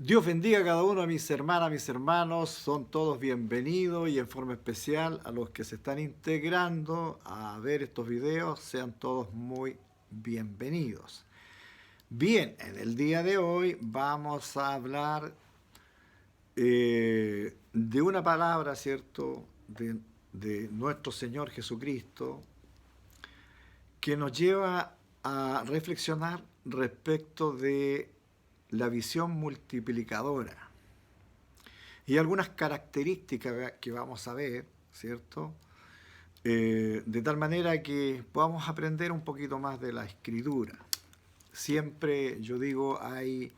Dios bendiga a cada uno de mis hermanas, mis hermanos, son todos bienvenidos y en forma especial a los que se están integrando a ver estos videos, sean todos muy bienvenidos. Bien, en el día de hoy vamos a hablar de una palabra, ¿cierto?, de nuestro Señor Jesucristo, que nos lleva a reflexionar respecto de la visión multiplicadora y algunas características que vamos a ver, ¿cierto? De tal manera que podamos aprender un poquito más de la escritura. Siempre, yo digo, hay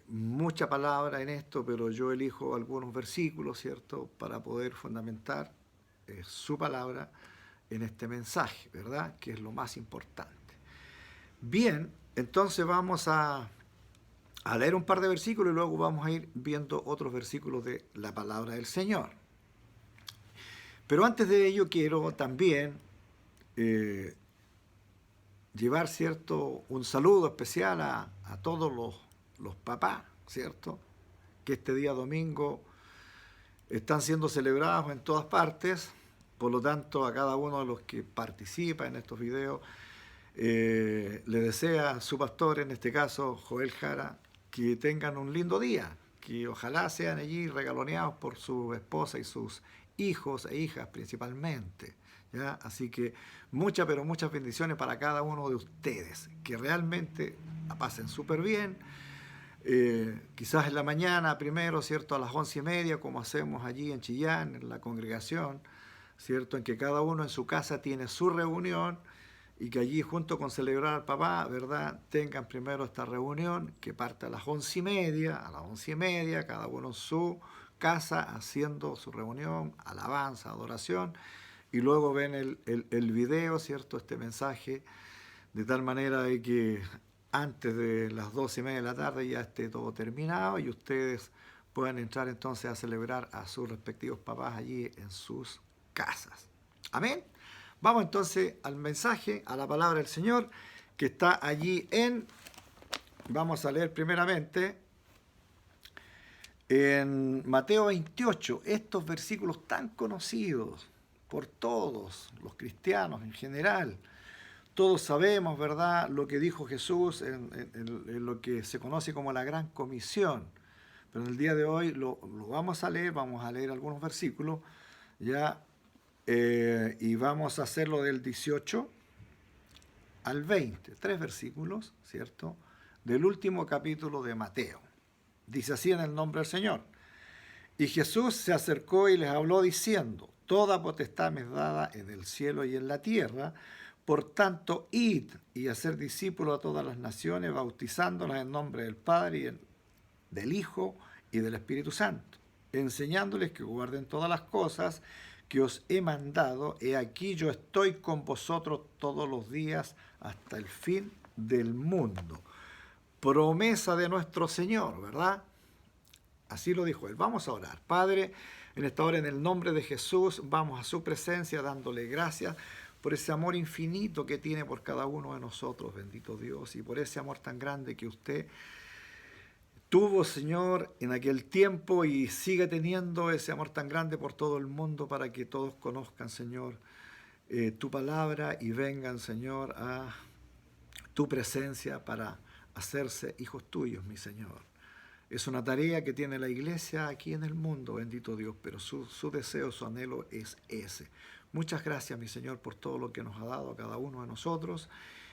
mucha palabra en esto, pero yo elijo algunos versículos, ¿cierto?, para poder fundamentar su palabra en este mensaje, ¿verdad?, que es lo más importante. Bien, entonces vamos a leer un par de versículos y luego vamos a ir viendo otros versículos de la palabra del Señor. Pero antes de ello quiero también eh, llevar, ¿cierto?, un saludo especial a todos los papás, ¿cierto?, que este día domingo están siendo celebrados en todas partes. Por lo tanto, a cada uno de los que participa en estos videos, le desea a su pastor, en este caso Joel Jara, que tengan un lindo día, que ojalá sean allí regaloneados por su esposa y sus hijos e hijas principalmente, ¿ya? Así que muchas, pero muchas bendiciones para cada uno de ustedes, que realmente la pasen súper bien. Quizás en la mañana primero, ¿cierto?, a las 11:30, como hacemos allí en Chillán, en la congregación, ¿cierto?, en que cada uno en su casa tiene su reunión y que allí, junto con celebrar al papá, ¿verdad?, tengan primero esta reunión que parte a las 11:30, cada uno en su casa haciendo su reunión, alabanza, adoración, y luego ven el video, ¿cierto?, este mensaje, de tal manera de que antes de las 12:30 de la tarde ya esté todo terminado y ustedes puedan entrar entonces a celebrar a sus respectivos papás allí en sus casas. Amén. Vamos entonces al mensaje, a la palabra del Señor, que está allí vamos a leer primeramente en Mateo 28, estos versículos tan conocidos por todos los cristianos en general. Todos sabemos, ¿verdad?, lo que dijo Jesús en lo que se conoce como la Gran Comisión. Pero en el día de hoy lo vamos a leer algunos versículos, ya, y vamos a hacerlo del 18 al 20, 3 versículos, ¿cierto?, del último capítulo de Mateo. Dice así en el nombre del Señor. Y Jesús se acercó y les habló diciendo: Toda potestad me es dada en el cielo y en la tierra. Por tanto, id y hacer discípulos a todas las naciones, bautizándolas en nombre del Padre y del Hijo y del Espíritu Santo, enseñándoles que guarden todas las cosas que os he mandado. He aquí yo estoy con vosotros todos los días hasta el fin del mundo. Promesa de nuestro Señor, ¿verdad? Así lo dijo él. Vamos a orar. Padre, en esta hora, en el nombre de Jesús, vamos a su presencia dándole gracias por ese amor infinito que tiene por cada uno de nosotros, bendito Dios, y por ese amor tan grande que usted tuvo, Señor, en aquel tiempo y sigue teniendo ese amor tan grande por todo el mundo para que todos conozcan, Señor, tu palabra y vengan, Señor, a tu presencia para hacerse hijos tuyos, mi Señor. Es una tarea que tiene la iglesia aquí en el mundo, bendito Dios, pero su deseo, su anhelo es ese. Muchas gracias, mi Señor, por todo lo que nos ha dado a cada uno de nosotros.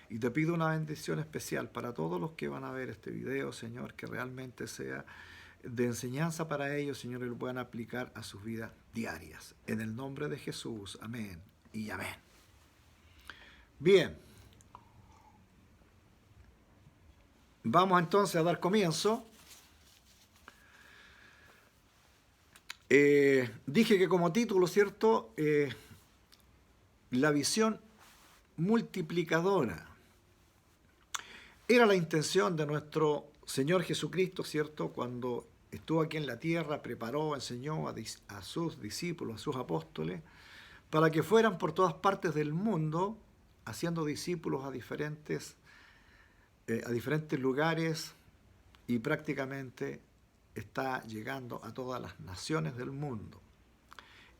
Y te pido una bendición especial para todos los que van a ver este video, Señor, que realmente sea de enseñanza para ellos, Señor, y lo puedan aplicar a sus vidas diarias. En el nombre de Jesús, amén y amén. Bien, vamos entonces a dar comienzo. Dije que como título, ¿cierto?, la visión multiplicadora. Era la intención de nuestro Señor Jesucristo, ¿cierto?, cuando estuvo aquí en la tierra, preparó, enseñó a sus discípulos, a sus apóstoles, para que fueran por todas partes del mundo, haciendo discípulos a diferentes lugares, y prácticamente está llegando a todas las naciones del mundo.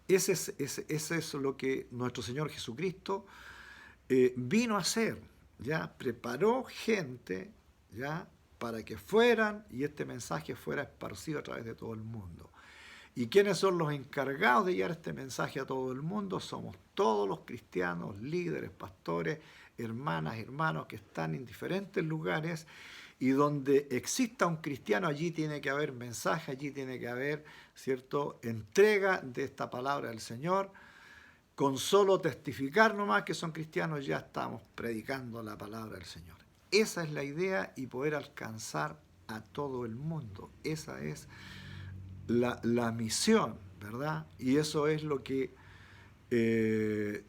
Ese es lo que nuestro Señor Jesucristo vino a hacer, ¿ya? Preparó gente, ¿ya? Para que fueran y este mensaje fuera esparcido a través de todo el mundo. ¿Y quiénes son los encargados de llevar este mensaje a todo el mundo? Somos todos los cristianos, líderes, pastores, hermanas, hermanos que están en diferentes lugares, y donde exista un cristiano, allí tiene que haber mensaje, allí tiene que haber, ¿cierto?, entrega de esta palabra del Señor. Con solo testificar nomás que son cristianos ya estamos predicando la palabra del Señor. Esa es la idea, y poder alcanzar a todo el mundo. Esa es la misión, ¿verdad? Y eso es lo que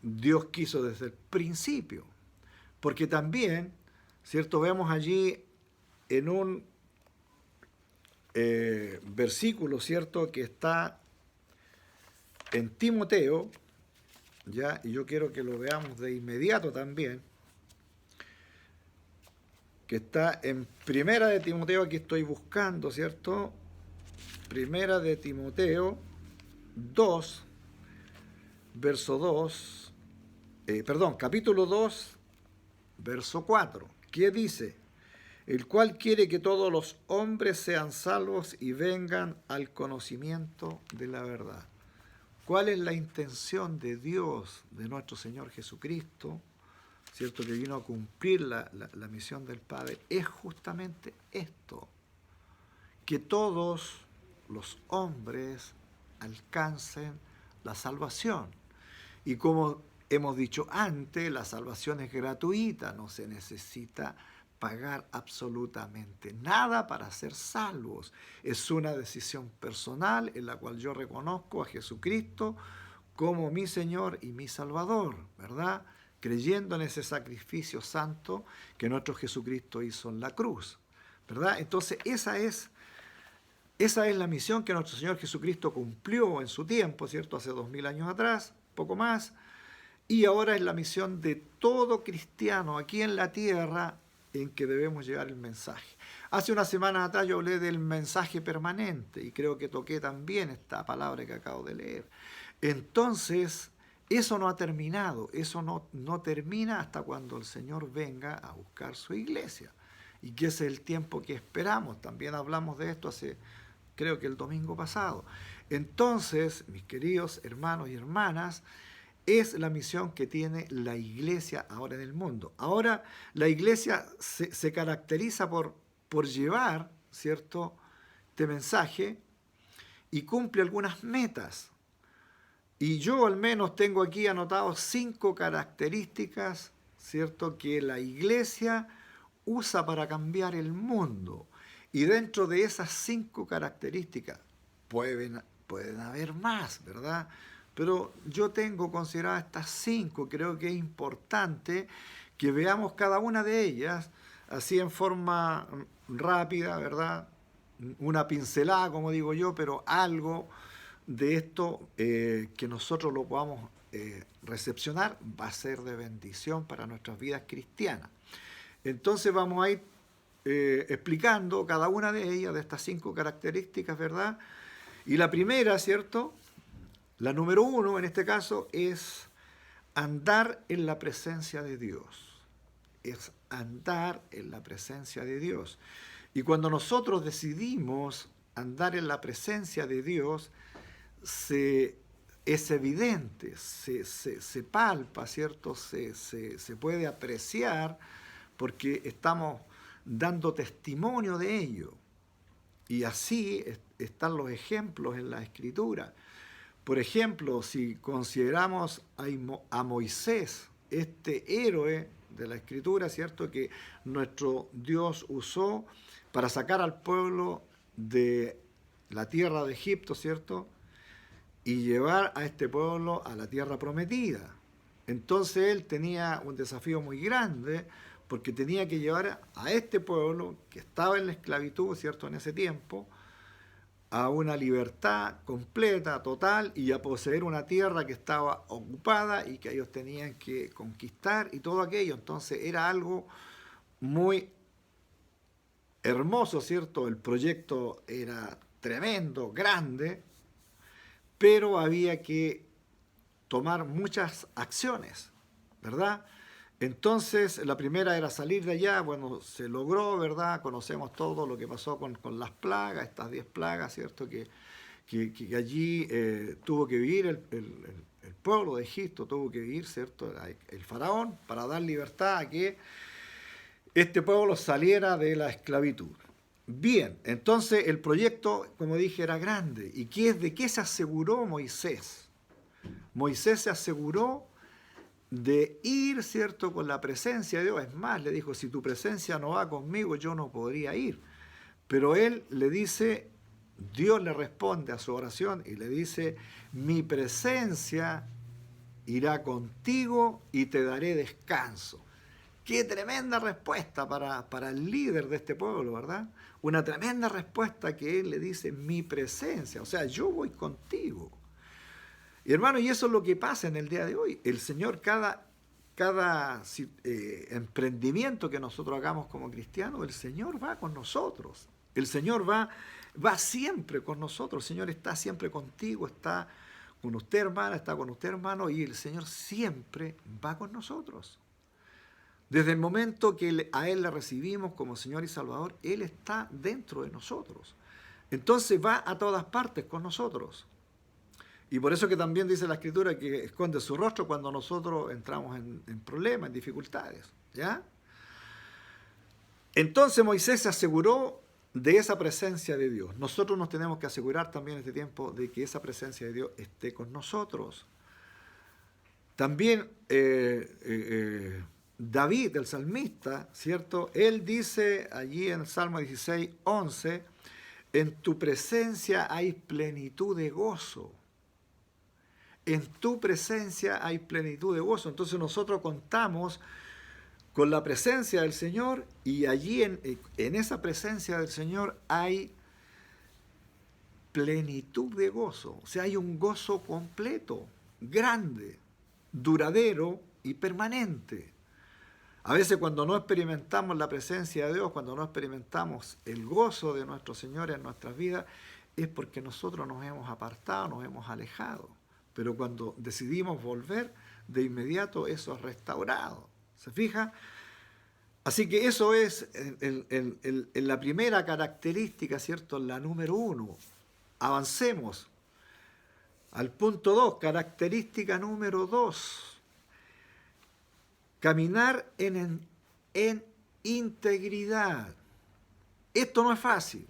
Dios quiso desde el principio. Porque también, ¿cierto?, vemos allí en un versículo, ¿cierto?, que está en Timoteo, ¿ya? Y yo quiero que lo veamos de inmediato también, que está en Primera de Timoteo, aquí estoy buscando, ¿cierto? Primera de Timoteo 2, verso 2, capítulo 2, verso 4, que dice: el cual quiere que todos los hombres sean salvos y vengan al conocimiento de la verdad. ¿Cuál es la intención de Dios, de nuestro Señor Jesucristo, ¿cierto?, que vino a cumplir la misión del Padre? Es justamente esto, que todos los hombres alcancen la salvación. Y como hemos dicho antes, la salvación es gratuita, no se necesita pagar absolutamente nada para ser salvos. Es una decisión personal en la cual yo reconozco a Jesucristo como mi Señor y mi Salvador, ¿verdad? Creyendo en ese sacrificio santo que nuestro Jesucristo hizo en la cruz, ¿verdad? Entonces esa es la misión que nuestro Señor Jesucristo cumplió en su tiempo, ¿cierto? Hace 2000 años atrás, poco más. Y ahora es la misión de todo cristiano aquí en la tierra, en que debemos llevar el mensaje. Hace unas semanas atrás yo hablé del mensaje permanente, y creo que toqué también esta palabra que acabo de leer. Entonces, eso no ha terminado, eso no termina hasta cuando el Señor venga a buscar su iglesia. Y que ese es el tiempo que esperamos. También hablamos de esto creo que el domingo pasado. Entonces, mis queridos hermanos y hermanas, es la misión que tiene la iglesia ahora en el mundo. Ahora la iglesia se caracteriza por llevar, ¿cierto?, este mensaje, y cumple algunas metas. Y yo al menos tengo aquí anotados 5 características, ¿cierto?, que la iglesia usa para cambiar el mundo. Y dentro de esas 5 características pueden haber más, ¿verdad? Pero yo tengo consideradas estas 5, creo que es importante que veamos cada una de ellas, así en forma rápida, ¿verdad? Una pincelada, como digo yo, pero algo de esto que nosotros lo podamos recepcionar va a ser de bendición para nuestras vidas cristianas. Entonces vamos a ir explicando cada una de ellas, de estas 5 características, ¿verdad? Y la primera, ¿cierto?, la número 1 en este caso, es andar en la presencia de Dios. Es andar en la presencia de Dios. Y cuando nosotros decidimos andar en la presencia de Dios, es evidente, se palpa, ¿cierto? Se puede apreciar, porque estamos dando testimonio de ello. Y así están los ejemplos en la Escritura. Por ejemplo, si consideramos a Moisés, este héroe de la Escritura, ¿cierto?, que nuestro Dios usó para sacar al pueblo de la tierra de Egipto, ¿cierto?, y llevar a este pueblo a la tierra prometida. Entonces él tenía un desafío muy grande, porque tenía que llevar a este pueblo, que estaba en la esclavitud, ¿cierto?, en ese tiempo, a una libertad completa, total, y a poseer una tierra que estaba ocupada y que ellos tenían que conquistar y todo aquello. Entonces era algo muy hermoso, ¿cierto? El proyecto era tremendo, grande, pero había que tomar muchas acciones, ¿verdad? Entonces, la primera era salir de allá, bueno, se logró, ¿verdad? Conocemos todo lo que pasó con las plagas, estas 10 plagas, ¿cierto? Que allí tuvo que vivir el pueblo de Egipto, tuvo que vivir, ¿cierto? El faraón para dar libertad a que este pueblo saliera de la esclavitud. Bien, entonces el proyecto, como dije, era grande. ¿Y de qué se aseguró Moisés? Moisés se aseguró de ir, ¿cierto?, con la presencia de Dios. Es más, le dijo, si tu presencia no va conmigo, yo no podría ir. Pero él le dice, Dios le responde a su oración y le dice, mi presencia irá contigo y te daré descanso. Qué tremenda respuesta para el líder de este pueblo, ¿verdad? Una tremenda respuesta que él le dice, mi presencia, o sea, yo voy contigo. Y hermano, y eso es lo que pasa en el día de hoy. El Señor, cada emprendimiento que nosotros hagamos como cristianos, el Señor va con nosotros. El Señor va siempre con nosotros. El Señor está siempre contigo, está con usted, hermana, está con usted, hermano, y el Señor siempre va con nosotros. Desde el momento que a Él le recibimos como Señor y Salvador, Él está dentro de nosotros. Entonces va a todas partes con nosotros. Y por eso que también dice la Escritura que esconde su rostro cuando nosotros entramos en problemas, en dificultades. ¿Ya? Entonces Moisés se aseguró de esa presencia de Dios. Nosotros nos tenemos que asegurar también en este tiempo de que esa presencia de Dios esté con nosotros. También David, el salmista, ¿cierto? Él dice allí en el Salmo 16, 11, en tu presencia hay plenitud de gozo. En tu presencia hay plenitud de gozo. Entonces nosotros contamos con la presencia del Señor y allí en esa presencia del Señor hay plenitud de gozo. O sea, hay un gozo completo, grande, duradero y permanente. A veces cuando no experimentamos la presencia de Dios, cuando no experimentamos el gozo de nuestro Señor en nuestras vidas, es porque nosotros nos hemos apartado, nos hemos alejado. Pero cuando decidimos volver, de inmediato eso es restaurado. ¿Se fija? Así que eso es la primera característica, ¿cierto? La número 1. Avancemos al punto 2, característica número 2. Caminar en integridad. Esto no es fácil.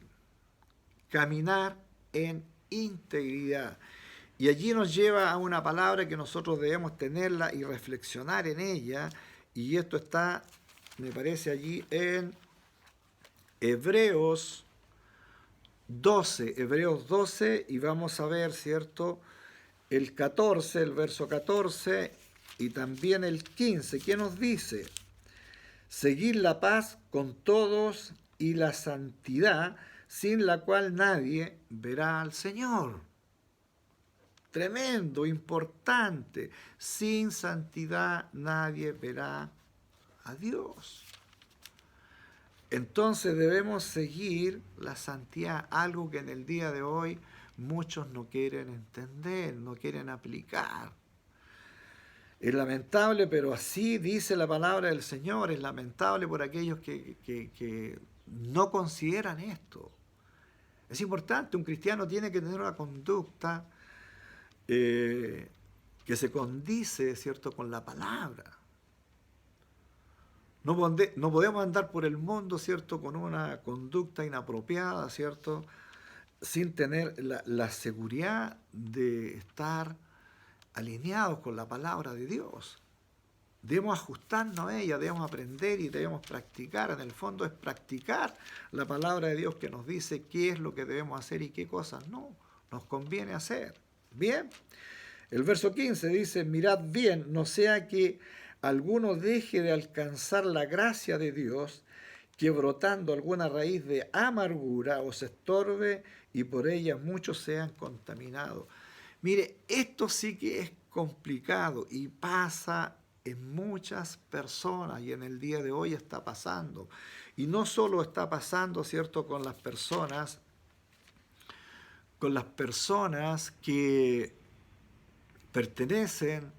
Caminar en integridad. Y allí nos lleva a una palabra que nosotros debemos tenerla y reflexionar en ella. Y esto está, me parece, allí en Hebreos 12, y vamos a ver, ¿cierto? El 14, el verso 14 y también el 15. ¿Qué nos dice? Seguir la paz con todos y la santidad, sin la cual nadie verá al Señor. Tremendo, importante. Sin santidad nadie verá a Dios. Entonces debemos seguir la santidad, algo que en el día de hoy muchos no quieren entender, no quieren aplicar. Es lamentable, pero así dice la palabra del Señor. Es lamentable por aquellos que no consideran esto. Es importante, un cristiano tiene que tener una conducta que se condice, ¿cierto?, con la palabra. No podemos andar por el mundo, ¿cierto?, con una conducta inapropiada, ¿cierto?, sin tener la seguridad de estar alineados con la palabra de Dios. Debemos ajustarnos a ella, debemos aprender y debemos practicar. En el fondo es practicar la palabra de Dios que nos dice qué es lo que debemos hacer y qué cosas no nos conviene hacer. Bien, el verso 15 dice, mirad bien, no sea que alguno deje de alcanzar la gracia de Dios, que brotando alguna raíz de amargura os estorbe y por ella muchos sean contaminados. Mire, esto sí que es complicado y pasa en muchas personas y en el día de hoy está pasando. Y no solo está pasando, ¿cierto?, con las personas que pertenecen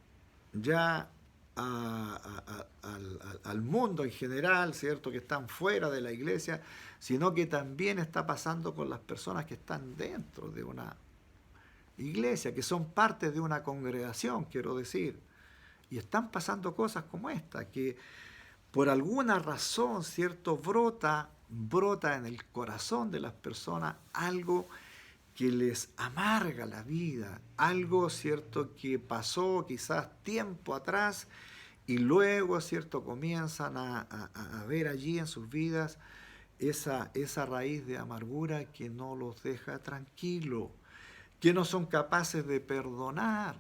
ya al mundo en general, ¿cierto?, que están fuera de la iglesia, sino que también está pasando con las personas que están dentro de una iglesia, que son parte de una congregación, quiero decir. Y están pasando cosas como esta, que por alguna razón, ¿cierto?, brota en el corazón de las personas algo que les amarga la vida, algo, ¿cierto?, que pasó quizás tiempo atrás y luego, ¿cierto?, comienzan a ver allí en sus vidas esa raíz de amargura que no los deja tranquilos, que no son capaces de perdonar.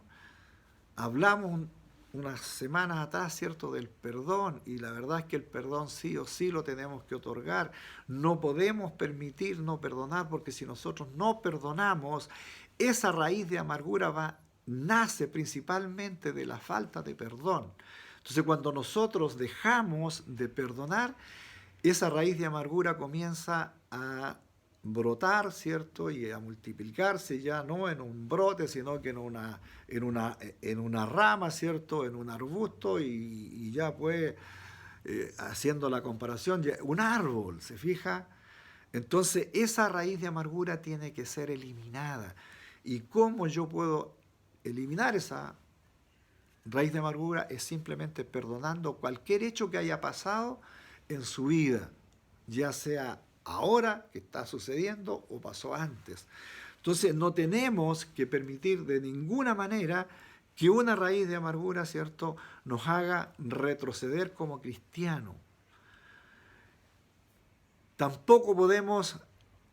Hablamos unas semanas atrás, ¿cierto?, del perdón, y la verdad es que el perdón sí o sí lo tenemos que otorgar. No podemos permitir no perdonar, porque si nosotros no perdonamos, esa raíz de amargura nace principalmente de la falta de perdón. Entonces, cuando nosotros dejamos de perdonar, esa raíz de amargura comienza a brotar, ¿cierto? Y a multiplicarse ya no en un brote, sino que en una rama, ¿cierto? En un arbusto y ya pues, haciendo la comparación, ya un árbol, ¿se fija? Entonces esa raíz de amargura tiene que ser eliminada. ¿Y cómo yo puedo eliminar esa raíz de amargura? Es simplemente perdonando cualquier hecho que haya pasado en su vida, ya sea ahora que está sucediendo o pasó antes. Entonces no tenemos que permitir de ninguna manera que una raíz de amargura, ¿cierto?, nos haga retroceder como cristianos. Tampoco podemos,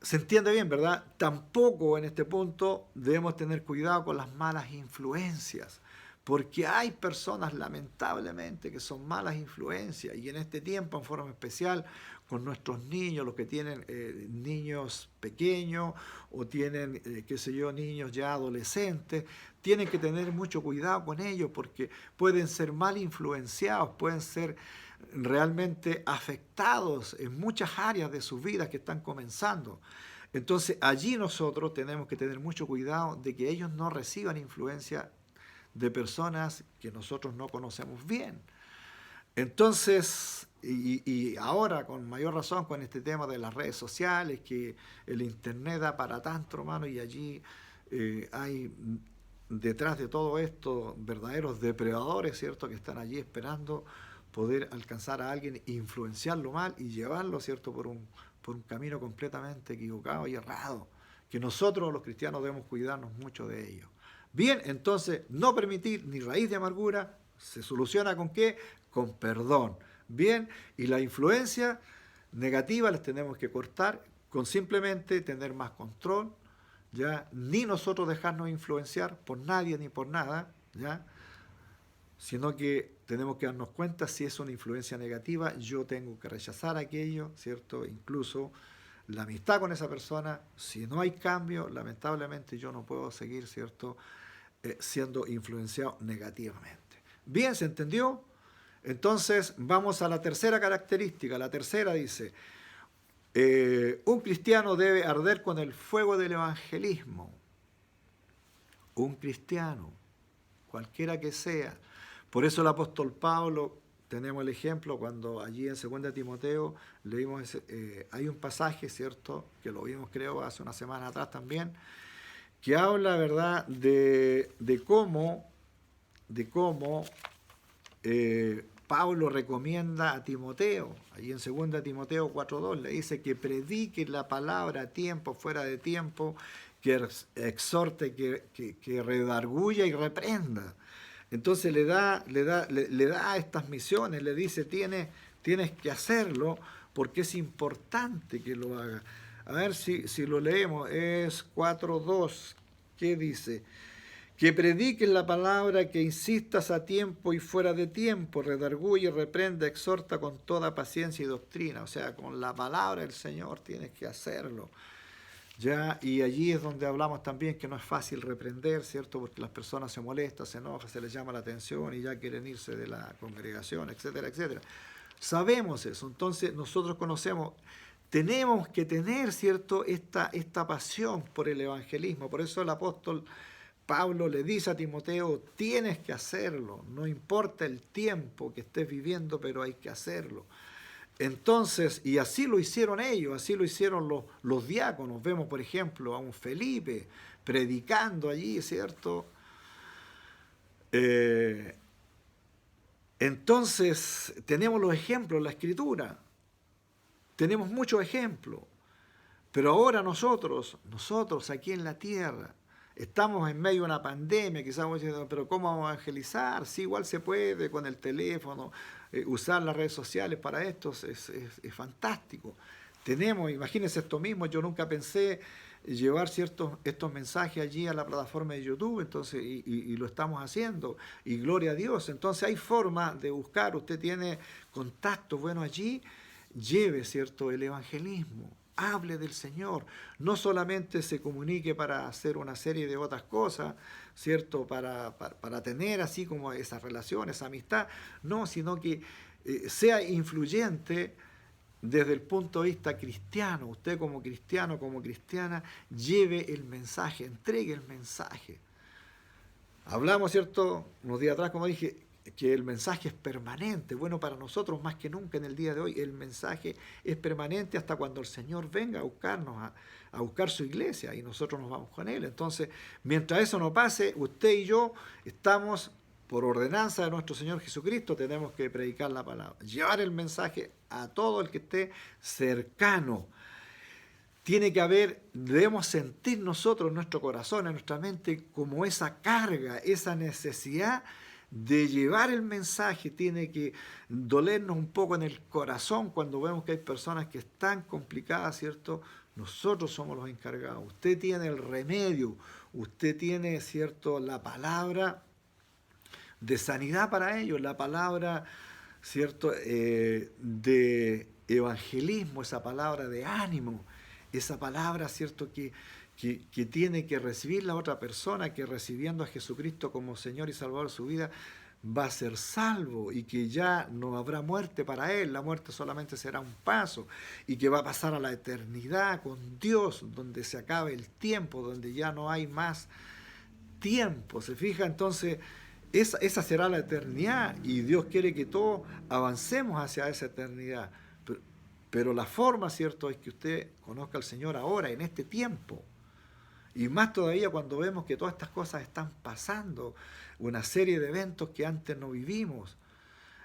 se entiende bien, ¿verdad? Tampoco en este punto debemos tener cuidado con las malas influencias, porque hay personas lamentablemente que son malas influencias y en este tiempo en forma especial con nuestros niños, los que tienen niños pequeños o tienen, qué sé yo, niños ya adolescentes, tienen que tener mucho cuidado con ellos porque pueden ser mal influenciados, pueden ser realmente afectados en muchas áreas de sus vidas que están comenzando. Entonces allí nosotros tenemos que tener mucho cuidado de que ellos no reciban influencia de personas que nosotros no conocemos bien. Entonces, y ahora con mayor razón con este tema de las redes sociales, que el internet da para tanto, hermano, y allí hay detrás de todo esto verdaderos depredadores, ¿cierto?, que están allí esperando poder alcanzar a alguien, influenciarlo mal y llevarlo, ¿cierto?, por un camino completamente equivocado y errado, que nosotros los cristianos debemos cuidarnos mucho de ello. Bien, entonces, no permitir ni raíz de amargura, ¿se soluciona con qué? Con perdón. Bien, y la influencia negativa las tenemos que cortar con simplemente tener más control, ¿ya? Ni nosotros dejarnos influenciar por nadie ni por nada, ¿ya? Sino que tenemos que darnos cuenta si es una influencia negativa, yo tengo que rechazar aquello, ¿cierto? Incluso la amistad con esa persona, si no hay cambio, lamentablemente yo no puedo seguir, ¿cierto?, siendo influenciado negativamente. Bien, ¿se entendió? Entonces vamos a la tercera característica. La tercera dice, un cristiano debe arder con el fuego del evangelismo. Un cristiano, cualquiera que sea. Por eso el apóstol Pablo, tenemos el ejemplo cuando allí en 2 Timoteo leímos, hay un pasaje, ¿cierto?, que lo vimos creo hace una semana atrás también, que habla, ¿verdad?, de cómo Pablo recomienda a Timoteo, allí en 2 Timoteo 4:2, le dice que predique la palabra a tiempo, fuera de tiempo, que exhorte, que redarguya y reprenda. Entonces le da estas misiones, le dice, tienes que hacerlo porque es importante que lo haga. A ver si lo leemos, es 4:2, ¿qué dice? Que prediques la palabra, que insistas a tiempo y fuera de tiempo, redarguye, reprenda, exhorta con toda paciencia y doctrina. O sea, con la palabra del Señor tienes que hacerlo. ¿Ya? Y allí es donde hablamos también que no es fácil reprender, ¿cierto? Porque las personas se molestan, se enojan, se les llama la atención y ya quieren irse de la congregación, etcétera, etcétera. Sabemos eso. Entonces nosotros conocemos, tenemos que tener, ¿cierto?, esta pasión por el evangelismo. Por eso el apóstol Pablo le dice a Timoteo, tienes que hacerlo, no importa el tiempo que estés viviendo, pero hay que hacerlo. Entonces, y así lo hicieron ellos, así lo hicieron los diáconos. Vemos, por ejemplo, a un Felipe predicando allí, ¿cierto? Entonces, tenemos los ejemplos en la Escritura, tenemos muchos ejemplos, pero ahora nosotros aquí en la tierra, estamos en medio de una pandemia, quizás vamos diciendo, pero ¿cómo vamos a evangelizar? Sí, igual se puede con el teléfono, usar las redes sociales para esto es fantástico. Tenemos, imagínense esto mismo, yo nunca pensé llevar estos mensajes allí a la plataforma de YouTube, entonces, y lo estamos haciendo, y gloria a Dios. Entonces hay forma de buscar, usted tiene contactos, bueno, allí lleve, ¿cierto?, el evangelismo. Hable del Señor, no solamente se comunique para hacer una serie de otras cosas, ¿cierto? Para tener así como esas relaciones, esa amistad, no, sino que sea influyente desde el punto de vista cristiano. Usted como cristiano, como cristiana, lleve el mensaje, entregue el mensaje. Hablamos, ¿cierto?, unos días atrás, como dije, que el mensaje es permanente. Bueno, para nosotros más que nunca en el día de hoy, el mensaje es permanente hasta cuando el Señor venga a buscarnos, a buscar su iglesia, y nosotros nos vamos con Él. Entonces, mientras eso no pase, usted y yo estamos, por ordenanza de nuestro Señor Jesucristo, tenemos que predicar la palabra, llevar el mensaje a todo el que esté cercano. Tiene que haber, debemos sentir nosotros en nuestro corazón, en nuestra mente, como esa carga, esa necesidad de llevar el mensaje. Tiene que dolernos un poco en el corazón cuando vemos que hay personas que están complicadas, ¿cierto? Nosotros somos los encargados. Usted tiene el remedio, usted tiene, ¿cierto?, la palabra de sanidad para ellos, la palabra, ¿cierto?, de evangelismo, esa palabra de ánimo, esa palabra, ¿cierto?, que tiene que recibir la otra persona, que recibiendo a Jesucristo como Señor y Salvador de su vida, va a ser salvo, y que ya no habrá muerte para él, la muerte solamente será un paso, y que va a pasar a la eternidad con Dios, donde se acabe el tiempo, donde ya no hay más tiempo. ¿Se fija? Entonces, esa será la eternidad, y Dios quiere que todos avancemos hacia esa eternidad. Pero la forma, ¿cierto?, es que usted conozca al Señor ahora, en este tiempo. Y más todavía cuando vemos que todas estas cosas están pasando, una serie de eventos que antes no vivimos.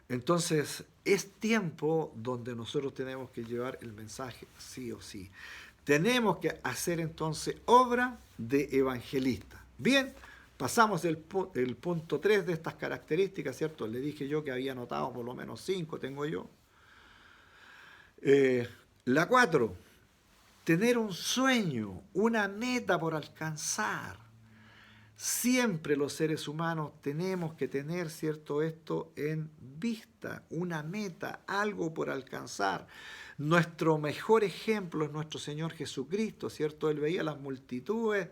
Entonces, es tiempo donde nosotros tenemos que llevar el mensaje sí o sí. Tenemos que hacer entonces obra de evangelista. Bien, pasamos el punto 3 de estas características, ¿cierto? Le dije yo que había anotado por lo menos 5, tengo yo. La 4, tener un sueño, una meta por alcanzar. Siempre los seres humanos tenemos que tener, ¿cierto?, esto en vista, una meta, algo por alcanzar. Nuestro mejor ejemplo es nuestro Señor Jesucristo, ¿cierto? Él veía las multitudes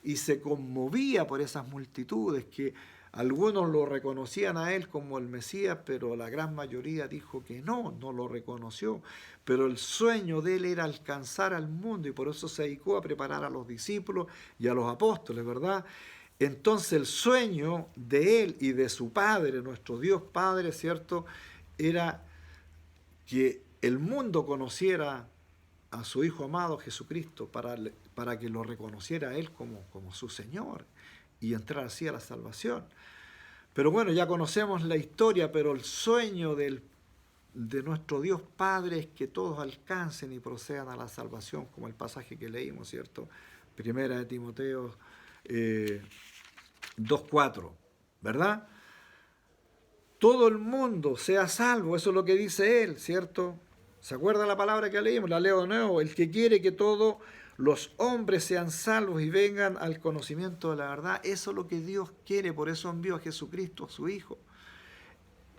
y se conmovía por esas multitudes, que algunos lo reconocían a él como el Mesías, pero la gran mayoría dijo que no lo reconoció. Pero el sueño de él era alcanzar al mundo, y por eso se dedicó a preparar a los discípulos y a los apóstoles, ¿verdad? Entonces el sueño de él y de su Padre, nuestro Dios Padre, ¿cierto?, era que el mundo conociera a su Hijo amado Jesucristo, para que lo reconociera a él como su Señor y entrar así a la salvación. Pero bueno, ya conocemos la historia, pero el sueño de nuestro Dios Padre es que todos alcancen y procedan a la salvación, como el pasaje que leímos, ¿cierto? Primera de Timoteo 2:4, ¿verdad? Todo el mundo sea salvo, eso es lo que dice él, ¿cierto? ¿Se acuerda la palabra que leímos? La leo de nuevo. El que quiere que todos los hombres sean salvos y vengan al conocimiento de la verdad, eso es lo que Dios quiere, por eso envió a Jesucristo, a su Hijo.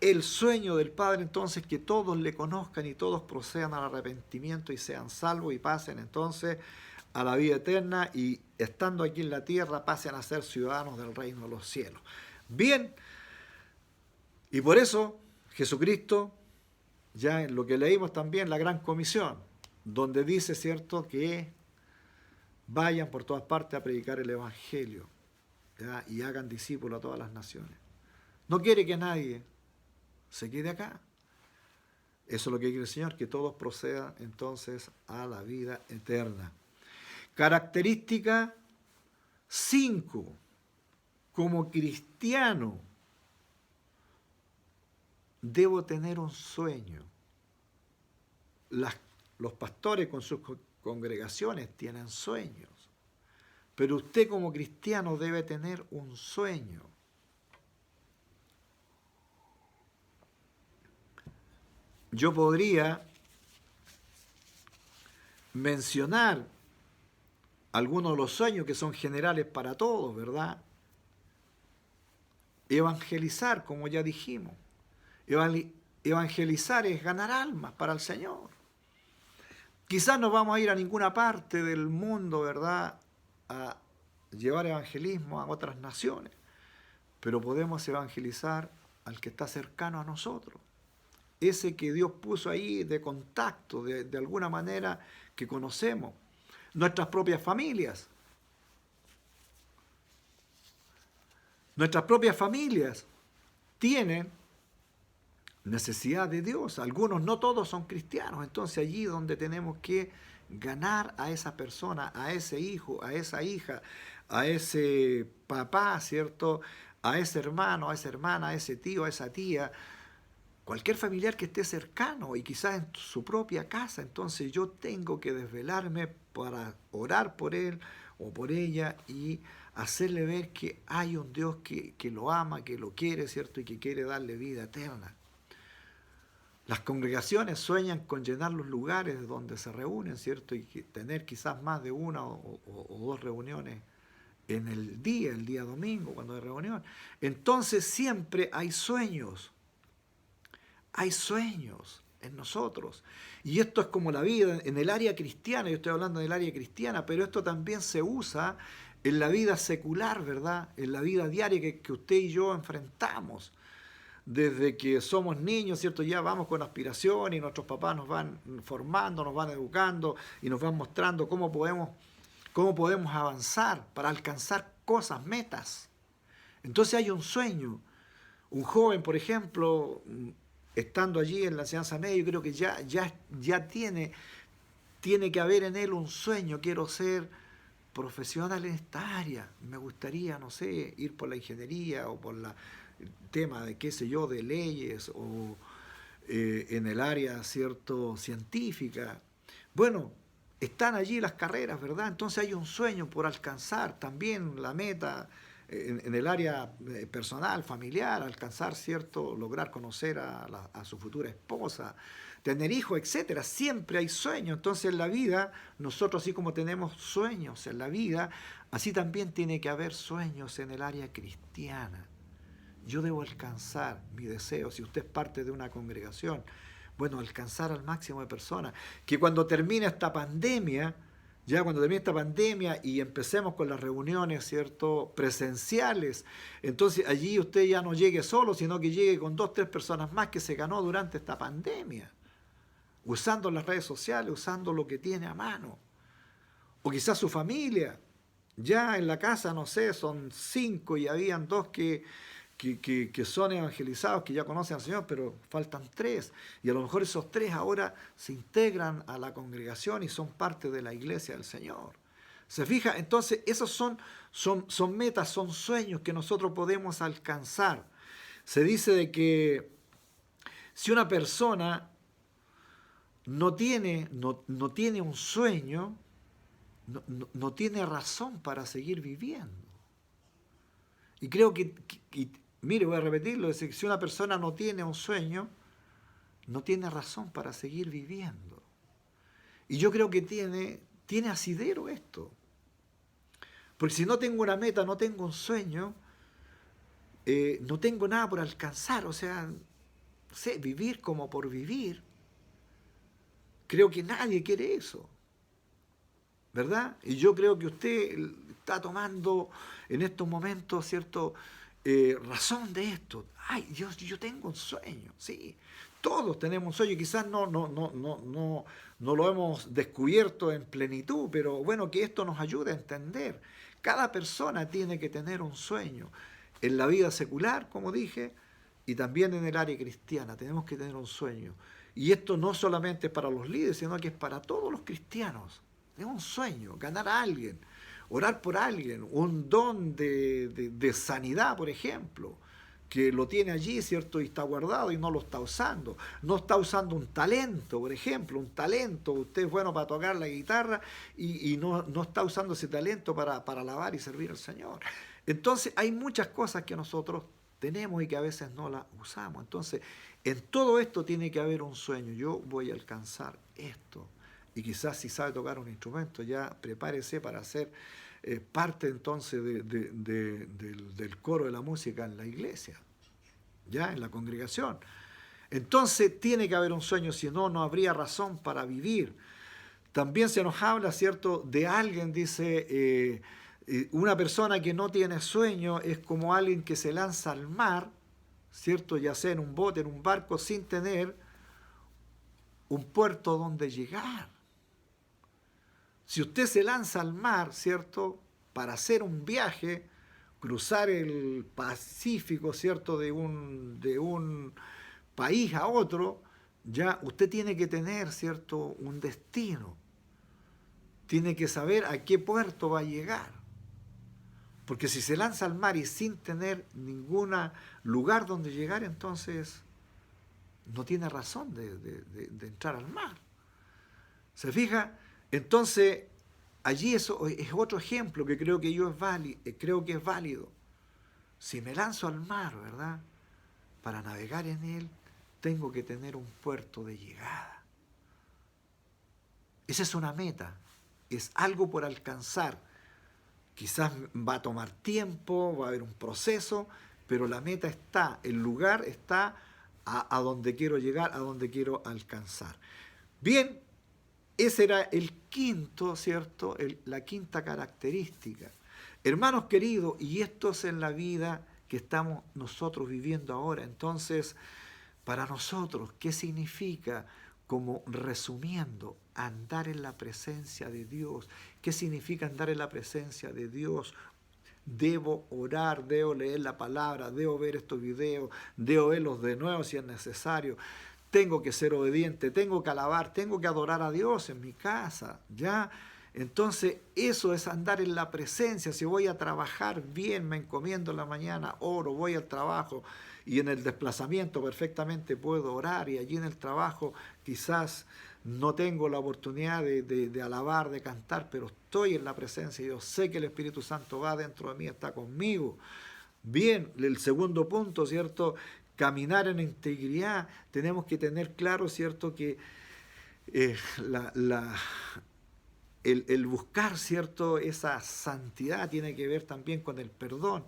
El sueño del Padre entonces es que todos le conozcan y todos procedan al arrepentimiento y sean salvos y pasen entonces a la vida eterna, y estando aquí en la tierra pasen a ser ciudadanos del reino de los cielos. Bien, y por eso Jesucristo ya en lo que leímos también, la Gran Comisión, donde dice, ¿cierto?, que vayan por todas partes a predicar el Evangelio, ¿ya? Y hagan discípulos a todas las naciones. No quiere que nadie se quede acá. Eso es lo que quiere el Señor, que todos procedan entonces a la vida eterna. Característica 5. Como cristiano, debo tener un sueño. Los pastores con sus congregaciones tienen sueños, pero usted como cristiano debe tener un sueño. Yo podría mencionar algunos de los sueños que son generales para todos, ¿verdad? Evangelizar, como ya dijimos. Evangelizar es ganar almas para el Señor. Quizás no vamos a ir a ninguna parte del mundo, ¿verdad?, a llevar evangelismo a otras naciones, pero podemos evangelizar al que está cercano a nosotros. Ese que Dios puso ahí de contacto, de alguna manera que conocemos. Nuestras propias familias. Nuestras propias familias tienen necesidad de Dios. Algunos, no todos son cristianos. Entonces allí donde tenemos que ganar a esa persona, a ese hijo, a esa hija, a ese papá, ¿cierto?, a ese hermano, a esa hermana, a ese tío, a esa tía, cualquier familiar que esté cercano y quizás en su propia casa. Entonces yo tengo que desvelarme para orar por él o por ella y hacerle ver que hay un Dios que lo ama, que lo quiere, ¿cierto?, y que quiere darle vida eterna. Las congregaciones sueñan con llenar los lugares donde se reúnen, ¿cierto?, y tener quizás más de una o dos reuniones en el día domingo, cuando hay reunión. Entonces siempre hay sueños en nosotros. Y esto es como la vida en el área cristiana, yo estoy hablando del área cristiana, pero esto también se usa en la vida secular, ¿verdad?, en la vida diaria que usted y yo enfrentamos. Desde que somos niños, ¿cierto?, ya vamos con aspiración y nuestros papás nos van formando, nos van educando y nos van mostrando cómo podemos avanzar para alcanzar cosas, metas. Entonces hay un sueño. Un joven, por ejemplo, estando allí en la enseñanza media, yo creo que ya tiene que haber en él un sueño. Quiero ser profesional en esta área. Me gustaría, no sé, ir por la ingeniería o por el tema de, qué sé yo, de leyes o en el área, ¿cierto?, científica. Bueno, están allí las carreras, ¿verdad? Entonces hay un sueño por alcanzar, también la meta en el área personal, familiar, alcanzar, ¿cierto?, lograr conocer a su futura esposa, tener hijos, etcétera. Siempre hay sueños. Entonces en la vida, nosotros así como tenemos sueños en la vida, así también tiene que haber sueños en el área cristiana. Yo debo alcanzar mi deseo, si usted es parte de una congregación, bueno, alcanzar al máximo de personas. Que cuando termine esta pandemia, y empecemos con las reuniones, ¿cierto?, presenciales, entonces allí usted ya no llegue solo, sino que llegue con 2, 3 personas más que se ganó durante esta pandemia, usando las redes sociales, usando lo que tiene a mano. O quizás su familia, ya en la casa, no sé, son 5 y habían 2 que son evangelizados, que ya conocen al Señor, pero faltan 3. Y a lo mejor esos 3 ahora se integran a la congregación y son parte de la iglesia del Señor. ¿Se fija? Entonces, esos son metas, son sueños que nosotros podemos alcanzar. Se dice de que si una persona no tiene un sueño, no tiene razón para seguir viviendo. Y creo que mire, voy a repetirlo, es que si una persona no tiene un sueño, no tiene razón para seguir viviendo. Y yo creo que tiene asidero esto. Porque si no tengo una meta, no tengo un sueño, no tengo nada por alcanzar. O sea, no sé, vivir como por vivir. Creo que nadie quiere eso, ¿verdad? Y yo creo que usted está tomando en estos momentos, ¿cierto?, razón de esto. Ay, yo tengo un sueño, sí. Todos tenemos un sueño, quizás no lo hemos descubierto en plenitud, pero bueno, que esto nos ayude a entender. Cada persona tiene que tener un sueño. En la vida secular, como dije, y también en el área cristiana, tenemos que tener un sueño. Y esto no solamente es para los líderes, sino que es para todos los cristianos. Es un sueño, ganar a alguien, orar por alguien, un don de sanidad, por ejemplo, que lo tiene allí, ¿cierto? Y está guardado y no lo está usando. No está usando un talento, por ejemplo, un talento. Usted es bueno para tocar la guitarra y no está usando ese talento para alabar y servir al Señor. Entonces hay muchas cosas que nosotros tenemos y que a veces no las usamos. Entonces, en todo esto tiene que haber un sueño. Yo voy a alcanzar esto. Y quizás si sabe tocar un instrumento, ya prepárese para ser parte entonces del coro de la música en la iglesia, ya en la congregación. Entonces tiene que haber un sueño, si no, no habría razón para vivir. También se nos habla, ¿cierto?, de alguien, dice, una persona que no tiene sueño es como alguien que se lanza al mar, ¿cierto?, ya sea en un bote, en un barco, sin tener un puerto donde llegar. Si usted se lanza al mar, ¿cierto?, para hacer un viaje, cruzar el Pacífico, ¿cierto?, de un país a otro, ya usted tiene que tener, ¿cierto?, un destino. Tiene que saber a qué puerto va a llegar. Porque si se lanza al mar y sin tener ningún lugar donde llegar, entonces no tiene razón de entrar al mar. ¿Se fija? Entonces, allí eso es otro ejemplo que creo que creo que es válido. Si me lanzo al mar, ¿verdad?, para navegar en él, tengo que tener un puerto de llegada. Esa es una meta, es algo por alcanzar. Quizás va a tomar tiempo, va a haber un proceso, pero la meta está, el lugar está a donde quiero llegar, a donde quiero alcanzar. Bien, ese era el quinto, ¿cierto? La quinta característica. Hermanos queridos, y esto es en la vida que estamos nosotros viviendo ahora. Entonces, para nosotros, ¿qué significa? Como resumiendo, andar en la presencia de Dios. ¿Qué significa andar en la presencia de Dios? Debo orar, debo leer la palabra, debo ver estos videos, debo verlos de nuevo si es necesario. Tengo que ser obediente, tengo que alabar, tengo que adorar a Dios en mi casa, ¿ya? Entonces, eso es andar en la presencia. Si voy a trabajar bien, me encomiendo en la mañana, oro, voy al trabajo y en el desplazamiento perfectamente puedo orar y allí en el trabajo quizás no tengo la oportunidad de alabar, de cantar, pero estoy en la presencia y yo sé que el Espíritu Santo va dentro de mí, está conmigo. Bien, el segundo punto, ¿cierto? Caminar en integridad. Tenemos que tener claro, ¿cierto?, que eh, la, la, el buscar, ¿cierto?, esa santidad tiene que ver también con el perdón.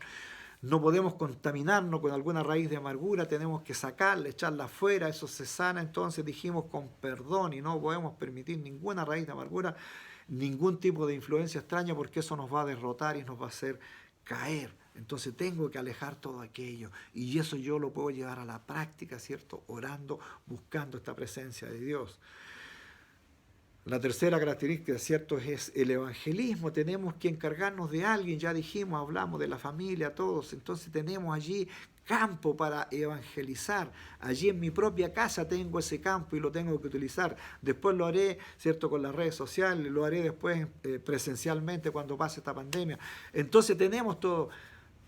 No podemos contaminarnos con alguna raíz de amargura, tenemos que sacarla, echarla afuera, eso se sana, entonces dijimos con perdón y no podemos permitir ninguna raíz de amargura, ningún tipo de influencia extraña porque eso nos va a derrotar y nos va a hacer caer. Entonces tengo que alejar todo aquello y eso yo lo puedo llevar a la práctica, ¿cierto? Orando, buscando esta presencia de Dios. La tercera característica, ¿cierto?, es el evangelismo. Tenemos que encargarnos de alguien, ya dijimos, hablamos de la familia, todos. Entonces tenemos allí campo para evangelizar. Allí en mi propia casa tengo ese campo y lo tengo que utilizar. Después lo haré, ¿cierto?, con las redes sociales, lo haré después presencialmente cuando pase esta pandemia. Entonces tenemos todo.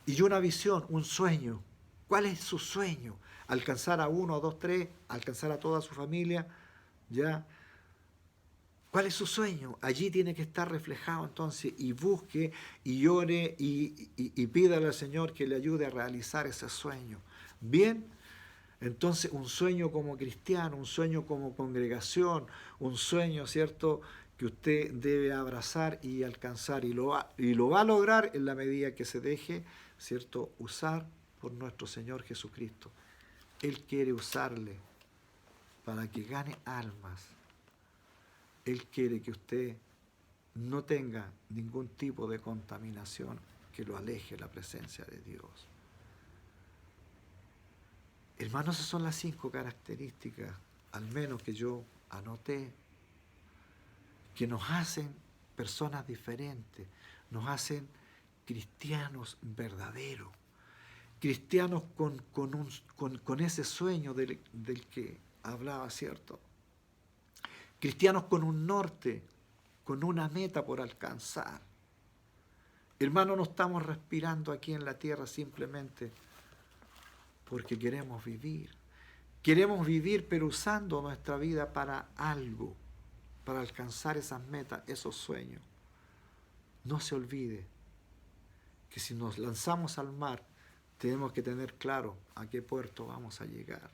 Y una visión, un sueño. ¿Cuál es su sueño? Alcanzar a uno, dos, tres, alcanzar a toda su familia, ¿ya? ¿Cuál es su sueño? Allí tiene que estar reflejado entonces y busque y ore y pídale al Señor que le ayude a realizar ese sueño. Bien, entonces un sueño como cristiano, un sueño como congregación, un sueño, ¿cierto?, que usted debe abrazar y alcanzar y lo va a lograr en la medida que se deje, ¿cierto?, usar por nuestro Señor Jesucristo. Él quiere usarle para que gane almas. Él quiere que usted no tenga ningún tipo de contaminación que lo aleje de la presencia de Dios. Hermanos, esas son las 5 características, al menos que yo anoté, que nos hacen personas diferentes, nos hacen cristianos verdaderos, cristianos con ese sueño del que hablaba, ¿cierto? Cristianos con un norte, con una meta por alcanzar. Hermano, no estamos respirando aquí en la tierra simplemente porque queremos vivir. Queremos vivir, pero usando nuestra vida para algo, para alcanzar esas metas, esos sueños. No se olvide que si nos lanzamos al mar, tenemos que tener claro a qué puerto vamos a llegar.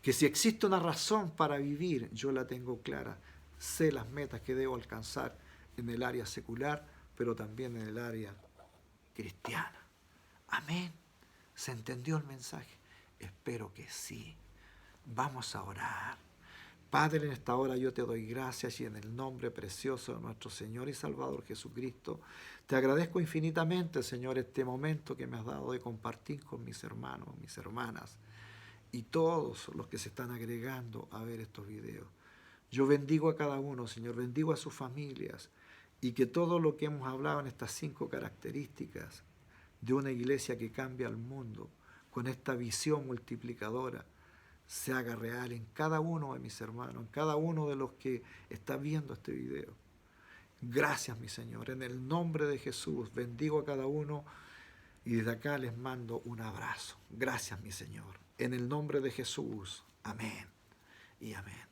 Que si existe una razón para vivir, yo la tengo clara. Sé las metas que debo alcanzar en el área secular, pero también en el área cristiana. Amén. ¿Se entendió el mensaje? Espero que sí. Vamos a orar. Padre, en esta hora yo te doy gracias y en el nombre precioso de nuestro Señor y Salvador Jesucristo, te agradezco infinitamente, Señor, este momento que me has dado de compartir con mis hermanos, mis hermanas y todos los que se están agregando a ver estos videos. Yo bendigo a cada uno, Señor, bendigo a sus familias y que todo lo que hemos hablado en estas 5 características de una iglesia que cambia al mundo, con esta visión multiplicadora, se haga real en cada uno de mis hermanos, en cada uno de los que está viendo este video. Gracias, mi Señor. En el nombre de Jesús, bendigo a cada uno y desde acá les mando un abrazo. Gracias, mi Señor. En el nombre de Jesús. Amén y amén.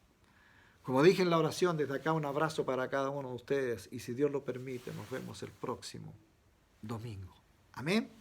Como dije en la oración, desde acá un abrazo para cada uno de ustedes y si Dios lo permite, nos vemos el próximo domingo. Amén.